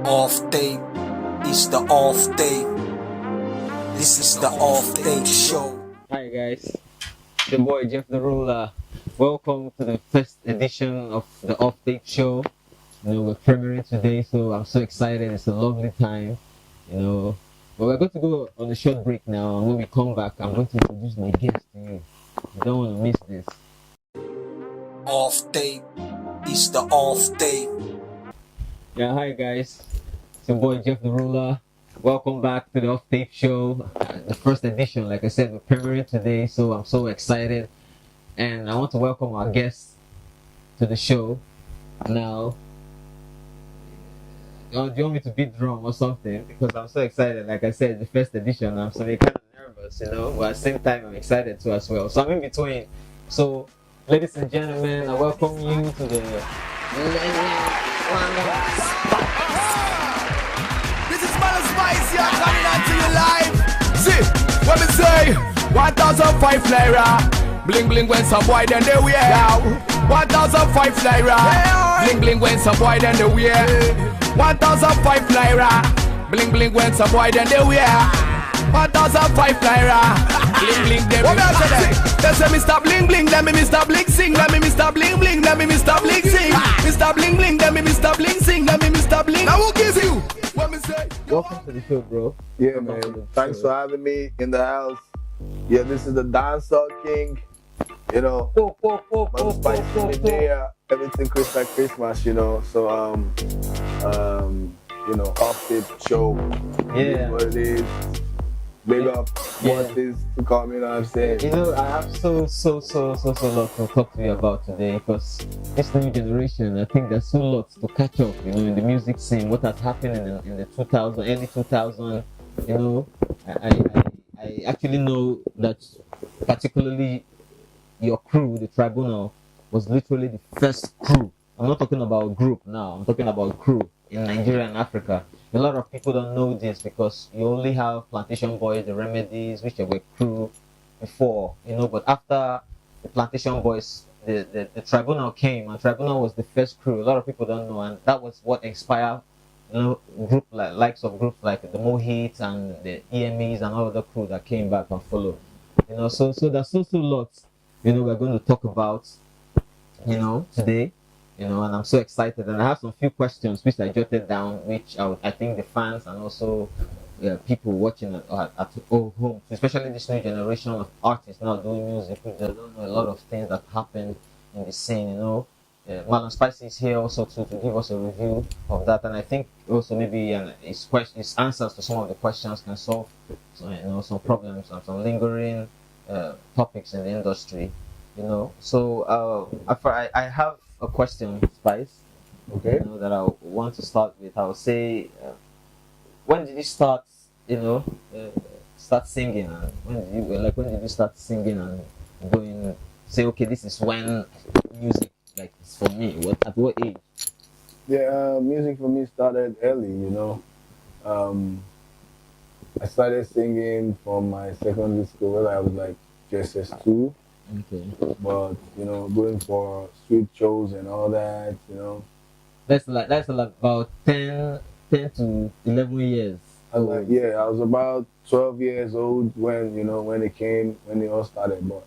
Off tape is the off tape. This is the off tape show. Hi guys, the boy Jeff Tha Rula. Welcome to the first edition of the Off Tape Show. We're premiering today, so I'm so excited. It's a lovely time, But we're going to go on a short break now, and when we come back, I'm going to introduce my guest to you. You don't want to miss this. Off tape is the off tape. Yeah, hi guys. It's your boy Jeff Tha Rula. Welcome back to the Off Tape Show, the first edition. Like I said, we're premiering today, so I'm so excited. And I want to welcome our guests to the show. Now, do you want me to beat drum or something? Because I'm so excited. Like I said, the first edition, I'm so kind of nervous, but at the same time, I'm excited too as well. So I'm in between. So, ladies and gentlemen, I welcome you to the This is Malam Spicey, I'm coming out to you live. See, what me say? 1,005 Naira. Bling bling when some boy then they wear. 1,005 Naira. Bling bling when some boy then they wear. 1,005 Naira. Bling bling when some boy then they wear. 1,005 Naira. Bling bling them. What me I say? They say Mr. Bling bling, let me Mr. Bling sing. Let me Mr. Bling bling, let me Mr. Bling sing. Mr. Bling bling, let me Mr. Bling sing. Let me Mr. Bling. Now who gives you? What me say? welcome to the show, bro. Yeah, man. Thanks for having me in the house. Yeah, this is the dancehall king. Malam Spicey in there. Everything Christmas, So off tape show. Yeah. What it is. Big up what is to come, you know what I'm saying? I have so lot to talk to you about today because this new generation, I think there's so lots to catch up, in the music scene, what has happened in the 2000, early 2000, I actually know that particularly your crew, the Tribunal, was literally the first crew. I'm not talking about group now, I'm talking about crew in Nigeria and Africa. A lot of people don't know this because you only have Plantation Boys, the Remedies, which were crew before, but after the Plantation Boys, the Tribunal came, and Tribunal was the first crew. A lot of people don't know, and that was what inspired, group likes of groups like the Mohits and the EMEs and all the crew that came back and followed. So there's so lots, we're going to talk about, today. And I'm so excited, and I have some few questions which I jotted down, which I think the fans and also people watching at home, especially this new generation of artists now doing music, which they don't know a lot of things that happen in the scene. Malam Spicey is here also to give us a review of that, and I think also maybe his answers to some of the questions can solve some problems and some lingering topics in the industry. So I have a question, Spice. Okay. That I want to start with. I would say, when did you start? Start singing. And when did you start singing and say, okay, this is when music is for me. At what age? Yeah, music for me started early, I started singing from my secondary school when I was like JSS2. Okay. But going for street shows and all that, That's like about 10 to 11 years. I was about 12 years old when when it all started. But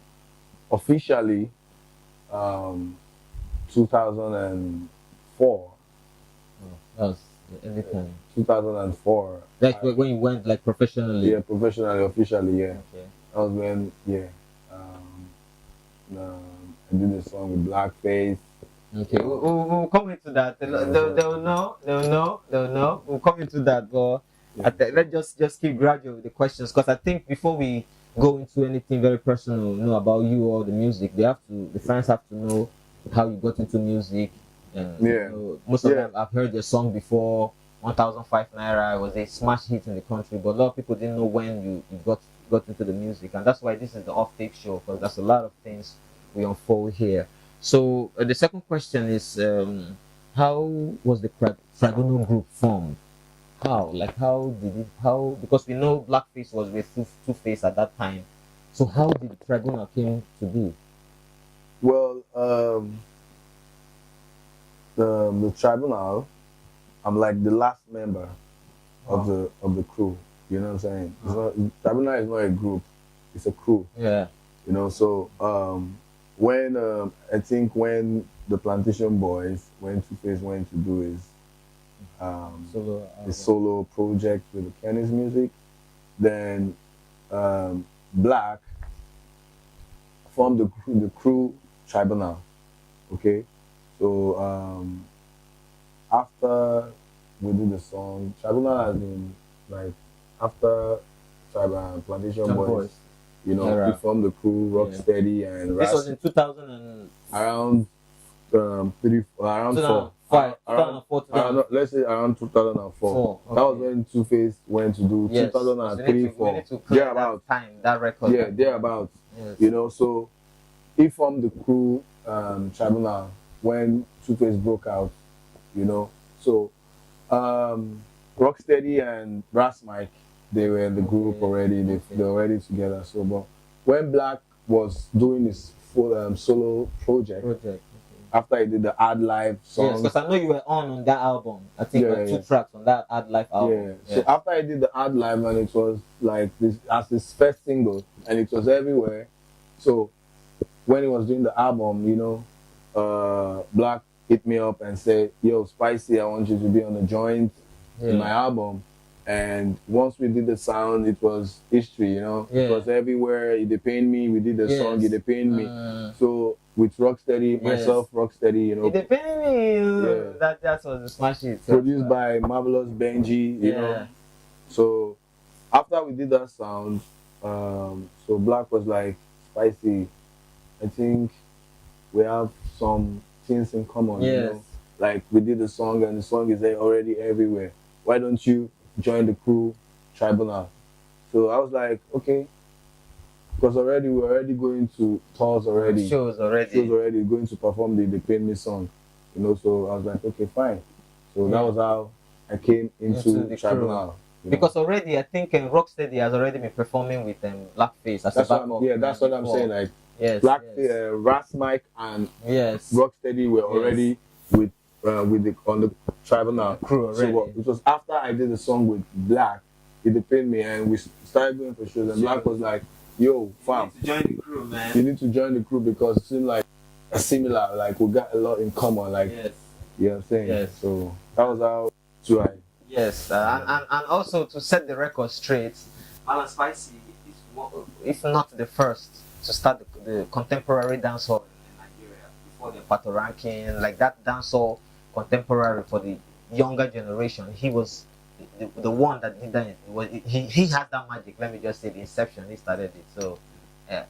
officially, 2004. That was every time. 2004. Like when you went professionally. Yeah, professionally, officially, yeah. Okay. That was when, I did a song with Blackface. Okay, we'll come into that. They'll know. We'll come into that, but let's just keep gradual with the questions, because I think before we go into anything very personal, about you or the music, the fans have to know how you got into music. And, most of them I've heard your song before. 1,005 Naira was a smash hit in the country, but a lot of people didn't know when you got into the music, and that's why this is the off tape show, because there's a lot of things we unfold here. So the second question is, how was the Tribunal group formed? Because we know Blackface was with Two-Face at that time. So how did the Tribunal came to be? Well, the Tribunal I'm like the last member of the crew. You know what I'm saying? It's not, Trybunal is not a group; it's a crew. Yeah. You know, so when I think when the Plantation Boys, when Two-Face went to do his solo project with Kenny's music, then Black formed the crew Trybunal. Okay, so after we did the song, Trybunal has been like after Plantation Boys. You know, Naira. we formed the crew, Rocksteady and This was in 2000 and around 2004, let's say around 2004. Okay. That was when Two-Face went to do 2003, 4. Thereabouts. That record. Yeah, thereabouts. Yes. You know, so he formed the crew Trybunal when Two-Face broke out. You know, so Rocksteady and Brass Mike, they were in the group already. They were already together. So, but when Black was doing his full solo project. After he did the Ad Live song. Yes, because I know you were on that album. I think there were 2 tracks on that Ad Live album. Yeah. So after I did the Ad Live, and it was like this as his first single, and it was everywhere. So when he was doing the album, you know, Black hit me up and said, "Yo, Spicey, I want you to be on the joint in my album." And once we did the sound, it was history, you know. It was everywhere. It depended me. We did the song. It depended me. So with Rocksteady, myself, Rocksteady, you know. It depended me. That was the smash hit. Produced by Marvelous Benji, you know. So after we did that sound, so Black was like, "Spicey, I think we have some things in common, you know. Like we did the song and the song is already everywhere. Why don't you join the crew Trybunal?" So I was like, okay, because already we're already going to tours already, shows already going to perform the Pay Me song, you know. So I was like, okay, fine. So that was how I came into Trybunal. Because already I think Rocksteady has already been performing with Blackface as a backup. That's what I'm saying. Like Ras Mike and Rocksteady were already with on the Trybunal crew already. So it was after I did the song with Black, it depended me, and we started going for shows. And Black was like, "Yo, fam, you need to join the crew, man. You need to join the crew because it seemed like a similar, like we got a lot in common, like you know what I'm saying." Yes. So that was how to I. Yes, and also to set the record straight, Malam Spicey is if not the first to start the contemporary dancehall in Nigeria before the Pato ranking, like that dancehall contemporary for the younger generation. He was the one that did that. He has that magic. Let me just say, the inception. He started it. So,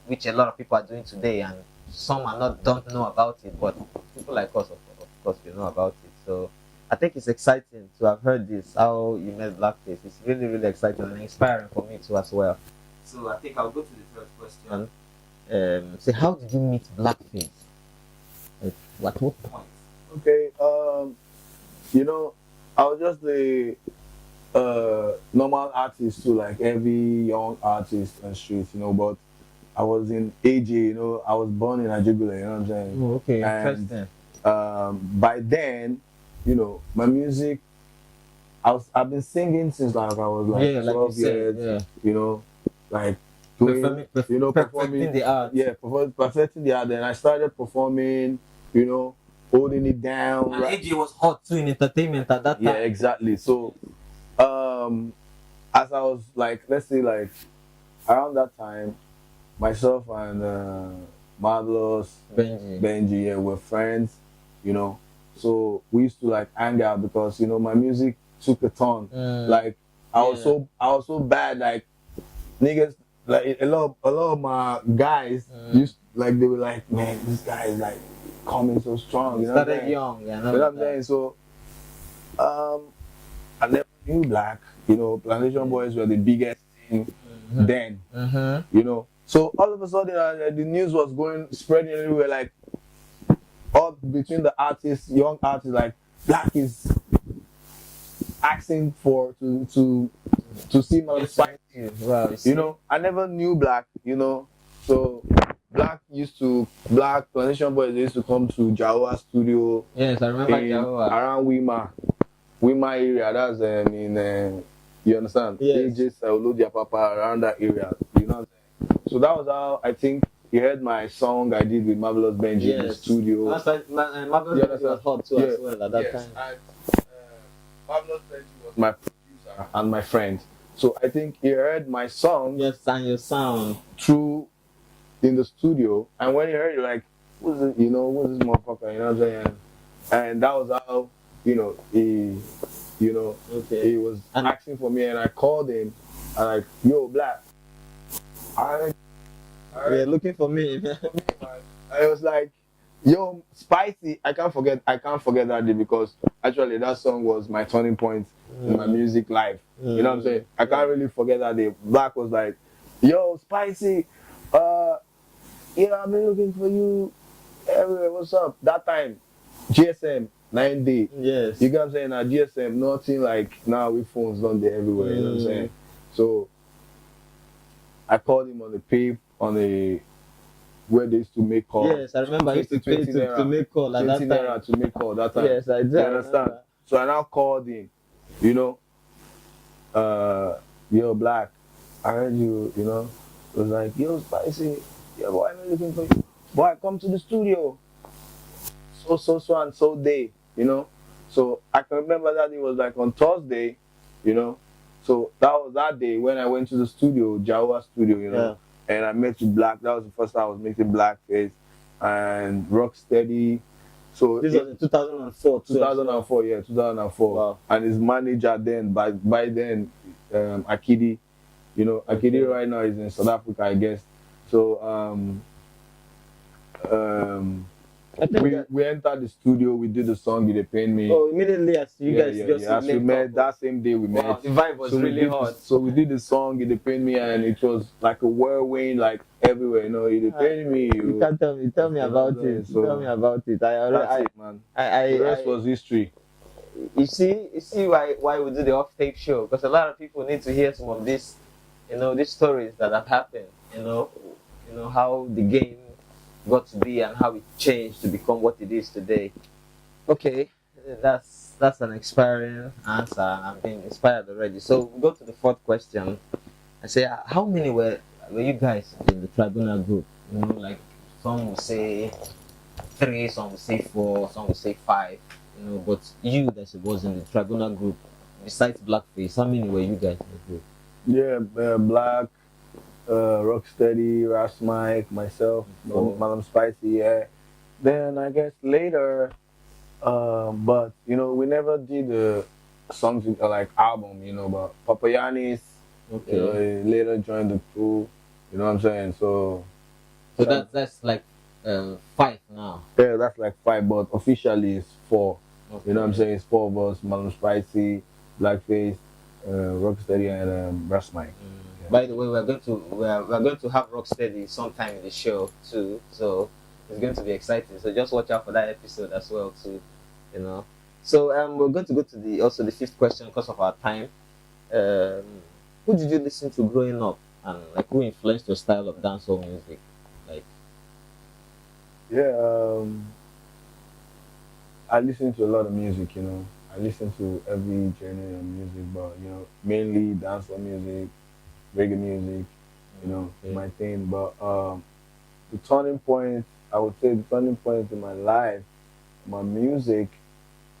which a lot of people are doing today, and some don't know about it, but people like us, of course, we know about it. So, I think it's exciting to have heard this. How you met Blackface. It's really, really exciting and inspiring for me too as well. So, I think I'll go to the third question. So, how did you meet Blackface? At what point? Okay, you know, I was just the normal artist too, like every young artist on the streets, you know, but I was in AJ, you know, I was born in ajegunle, you know what I'm saying? Oh, okay, and, interesting. By then, you know, my music, I've been singing since like I was like 12 years, you know, like doing, performing the art. Yeah, perfecting the art. Then I started performing, you know, holding it down. And AJ was hot too in entertainment at that time. Yeah, exactly. So, as I was like, let's say like around that time, myself and Marvelous Benji, were friends, you know. So we used to like hang out because, you know, my music took a turn. Like I was so bad, like niggas, like a lot of my guys used, like they were like, man, this guy is like coming so strong, you know. Started young, you know what I'm saying? So I never knew Black, you know. Plantation Boys were the biggest thing then, you know. So all of a sudden the news was spreading everywhere, like all between the artists, young artists, like Black is asking to see Malam Spicey. Wow, you know, I never knew Black, you know. So Black Plantation Boys used to come to Jawa studio. Yes, I remember Jawa. Around Wima. with my area, that's in you understand? Yes. Ages Oludia Papa around that area. You know what I'm saying? So that was how I think he heard my song I did with Marvelous Benji in the studio. That's like Marvelous Benji was hot too as well at that time. And, Marvelous Benji was my producer and my friend. So I think he heard my song And your sound through in the studio, and when he heard it, like, what's this motherfucker, you know what I'm saying? And that was how, he was asking for me, and I called him, and like, yo, Black, they're looking for me. I was like, yo, Spicy, I can't forget that day, because actually that song was my turning point in my music life. You know what I'm saying? I can't really forget that day. Black was like, yo, Spicy, I've been looking for you everywhere. What's up? That time, GSM, 9D. Yes. You get what I'm saying? Now GSM, nothing like now with phones done there everywhere. You know what I'm saying? So I called him on the where they used to make calls. Yes, I remember I used to pay to make call at that time. To make call that time. Yes, I do. You understand? So I now called him, yo, Black, I heard you, it was like, yo, Spicy, yeah, boy, I'm looking for you. Boy, come to the studio. So and so day, So I can remember that it was like on Thursday, So that was that day when I went to the studio, Jawa studio, and I met with Black. That was the first time I was making blackface and Rocksteady. So this was in 2004. 2004, yeah, 2004. Wow. And his manager then, by then, Akidi, Akidi right now is in South Africa, I guess. So we entered the studio, we did the song, They Pain Me. Oh, immediately as you guys as we met, that same day we met. Wow, the vibe was really hot. So we did the song, They Pain Me, and it was like a whirlwind, like everywhere, They Pain Me. You can't tell me. Tell me about it. So tell me about it. That's it, man. The rest was history. You see why we do the off-tape show, because a lot of people need to hear some of this, these stories that have happened. How the game got to be and how it changed to become what it is today. Okay, that's an inspiring answer, and I'm being inspired already. So we go to the fourth question. I say, how many were you guys in the tribunal group? Like some would say 3, some would say 4, some would say 5. But you that was in the tribunal group, besides Blackface, how many were you guys in the group? Yeah, Black, Rocksteady, Ras Mike, myself, Malam Spicey, yeah. Then I guess later, but we never did songs like album, but Papayanis, later joined the crew, you know what I'm saying? So that's like 5 now. Yeah, that's like 5, but officially it's 4. Okay. You know what I'm saying? It's 4 of us: Malam Spicey, Blackface, Rocksteady, and Ras Mike. Yeah. By the way, we're going to have Rocksteady sometime in the show too, so it's going to be exciting. So just watch out for that episode as well too, So we're going to go to the 5th question because of our time. Who did you listen to growing up, and like who influenced your style of dancehall music? I listen to a lot of music, I listen to every genre of music, but mainly dancehall music, reggae music, my thing. But the turning point, I would say the turning point in my life, my music,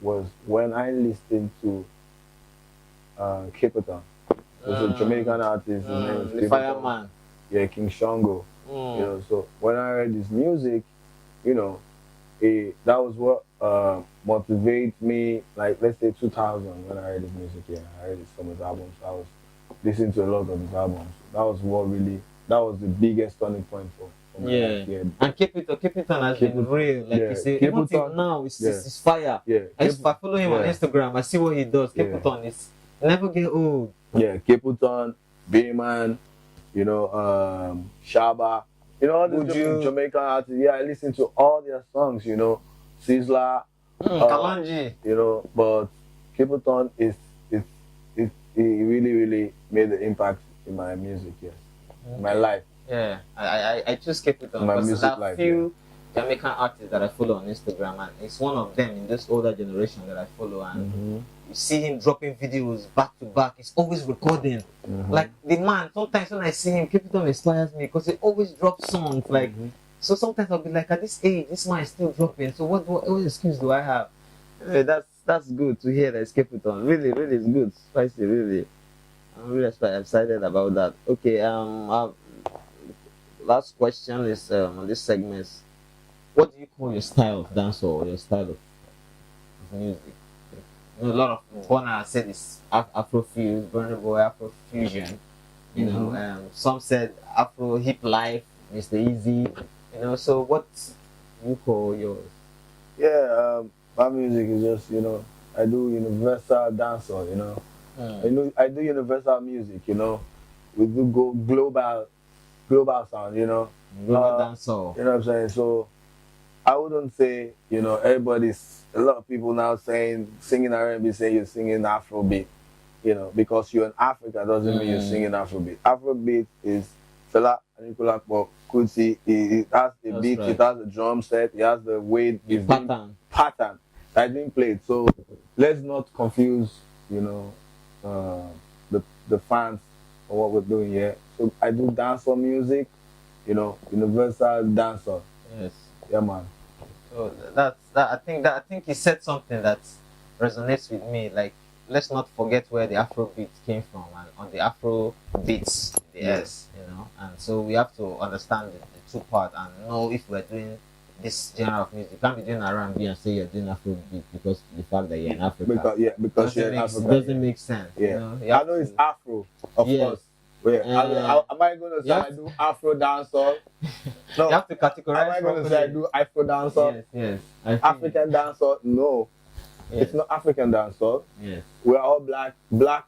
was when I listened to Pt2. There's a Jamaican artist, his name is the Fireman. Yeah, King Shango. So when I heard his music, that was what motivates me, like let's say 2000, when I heard his music. I heard some of his albums. I was listening to a lot of his albums. That was the biggest turning point for my life. Yeah. And Pt2 has been real. Like you say, even till now, it's fire. Yeah. I follow him on Instagram. I see what he does. Pt2 is never get old. Yeah, Pt2, Bayman, Shaba. All these Jamaican artists, I listen to all their songs, Sizzla, Kalanji. But Pt2 it really, really made the impact in my music, yes. In my life. Yeah, I choose Pt2 my because music life, Jamaican artist that I follow on Instagram, and it's one of them in this older generation that I follow, and you see him dropping videos back to back. He's always recording. Like the man, sometimes when I see him, Capital inspires me because he always drops songs. Like so, sometimes I'll be like, at this age, this man is still dropping. So what excuse do I have? That's good to hear that it's Capital. Really, really, it's good. Spicy, really. I'm really excited about that. Okay, last question is on this segment. What do you call your style of dance or your style of music? You know, a lot of Bonner said it's Afro-fuse, Burna Boy, Afro-fusion. You know, some said Afro hip life, Mr. Easy. You know, so what do you call yours? Yeah, my music is just, you know, I do universal dancehall, you know. I do universal music, you know. We do go global sound, you know. Global dancehall. You know what I'm saying? So I wouldn't say, you know, a lot of people now singing R&B, saying you're singing Afrobeat, you know, because you're in Africa doesn't mean you're singing Afrobeat. Afrobeat is Fela Anikulapo Kuti. It has a beat, right. It has a drum set, it has the way, the pattern that being played. So let's not confuse, you know, the fans of what we're doing here. So I do dancehall music, you know, universal dancehall. Yes. Yeah, man. So I think he said something that resonates with me. Like, let's not forget where the Afro beat came from, and on the Afro beats, the S, you know. And so we have to understand the two part and know if we're doing this genre of music. You can't be doing R&B and say you're doing Afro beat because the fact that you're in Africa. Because you're in Africa. It doesn't make sense. Yeah. You know? I know it's Afro, of course. But yeah, am I going to say I do Afro dancehall? No. You have to categorize. Am I going to say I do Afro dancehall? Yes. African dancehall? No. Yes. It's not African dancehall. Yes. We're all black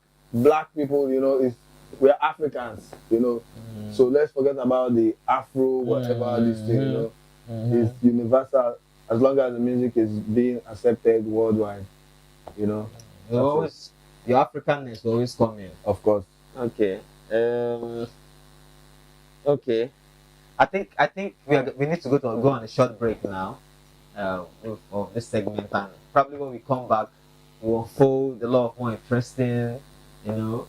people, you know, we're Africans, you know. So let's forget about the Afro, whatever this thing, you know. It's universal as long as the music is being accepted worldwide, you know. Your Africanness will always come in. Of course. Okay. Okay. I think we need to go on a short break now of this segment, and probably when we come back we'll unfold a lot of more interesting, you know,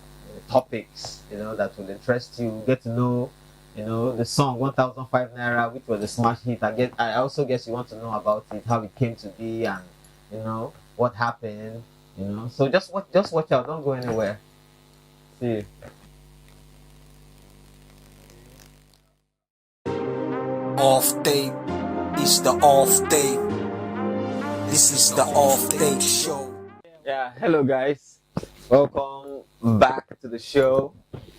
topics, you know, that will interest you. Get to know, you know, the song 1005 Naira, which was a smash hit. I also guess you want to know about it, how it came to be, and you know what happened, you know. So just watch out, don't go anywhere. See you. Off tape is the off tape. This is the off tape show. Yeah, hello guys. Welcome back to the show.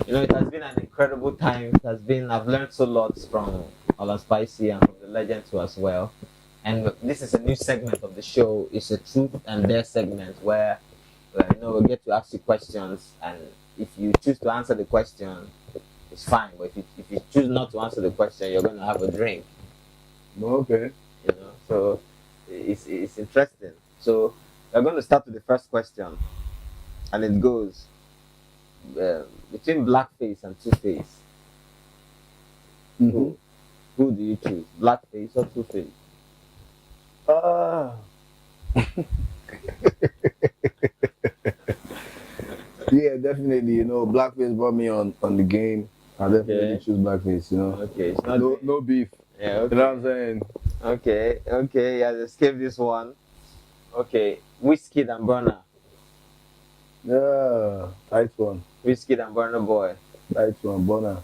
You know, it has been an incredible time. I've learned so lot from Malam Spicey and from the legend too as well. And this is a new segment of the show. It's a truth and dare segment where you know, we get to ask you questions, and if you choose to answer the question, it's fine. But if you choose not to answer the question, you're going to have a drink. Okay. You know, so it's interesting. So we're going to start with the first question, and it goes between blackface and two-face. Who do you choose, blackface or two-face? Yeah, definitely. You know, blackface brought me on the game. I definitely choose blackface. You know, it's not no beef. Yeah, okay. You know what I'm saying? Okay. Yeah, let's skip this one. Okay, Whiskey and Burna. Yeah, tight one. Whiskey and Burna Boy. Tight one, Burna.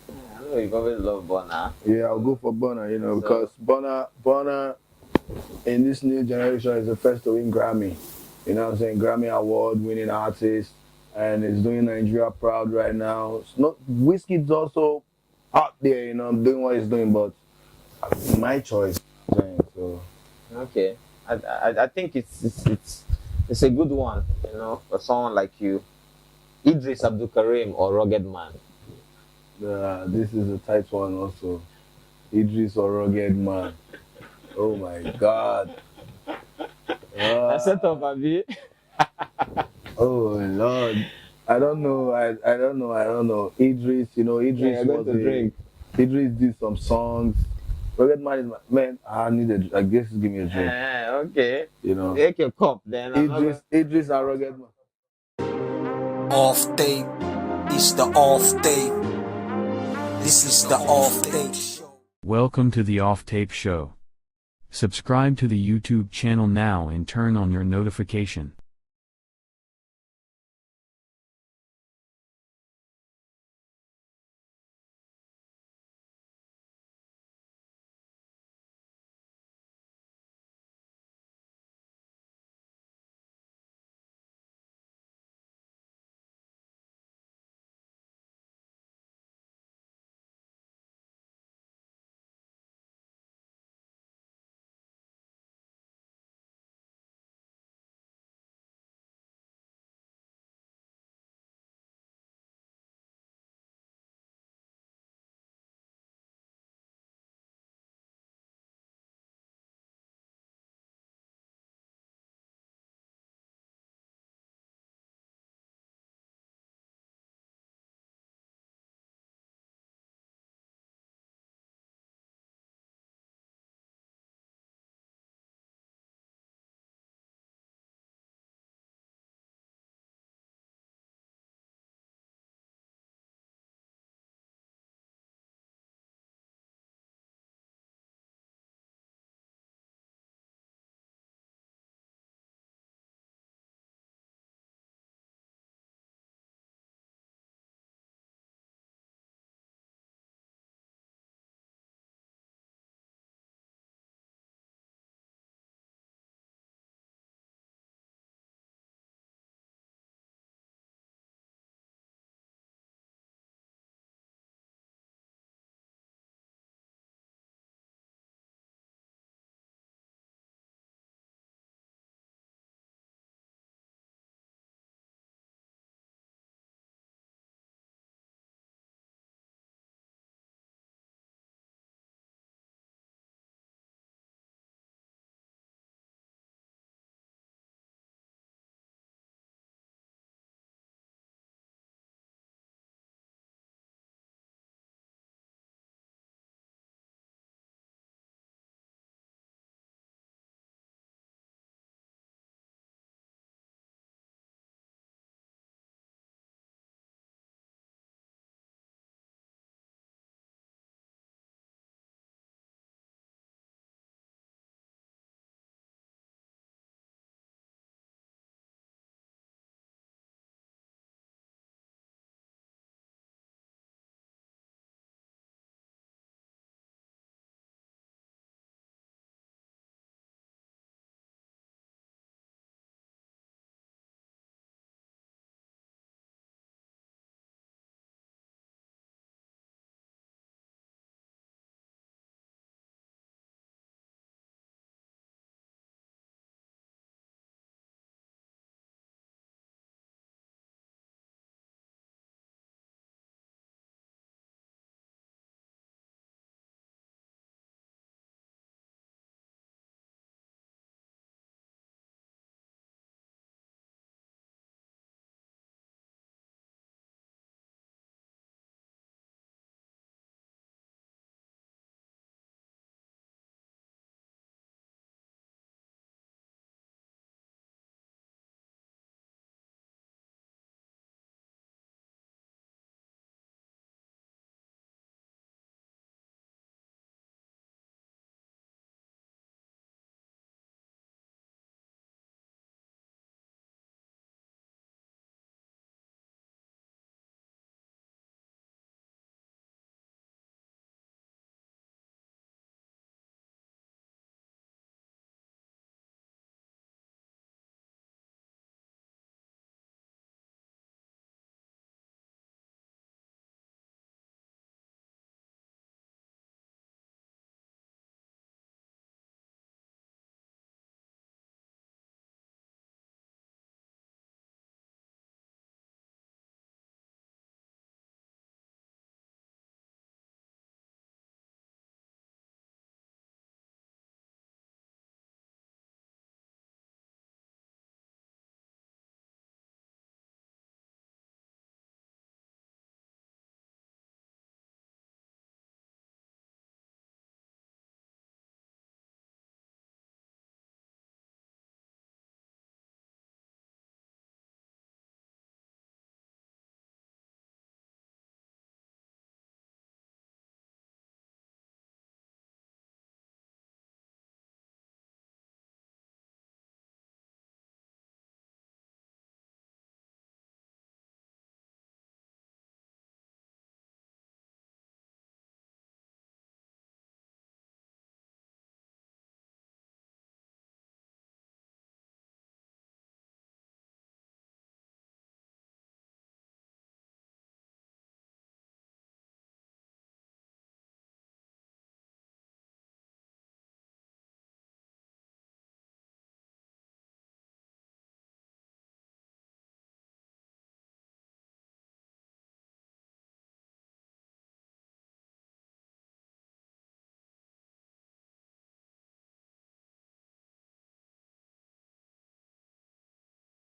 I know you probably love Burna. Yeah, I'll go for Burna. You know, because Burna in this new generation is the first to win Grammy. You know what I'm saying? Grammy Award winning artist, and is doing Nigeria proud right now. It's not Whiskey's also out there, you know, doing what he's doing, but my choice. So okay, I think it's a good one, you know, for someone like you. Idris Abdul Karim or Rugged Man. This is a tight one also. Idris or Rugged Man. Oh my God. That's set up, Abi. Oh Lord, I don't know. I don't know. Idris, you know, Idris was a drink. Idris did some songs Rugged Man is my man. I need a. I guess give me a drink. Okay. You know. Take your cup then. Idris and Rugged Man. Off tape is the off tape. This is the off tape show. Welcome to the Off Tape Show. Subscribe to the YouTube channel now and turn on your notification.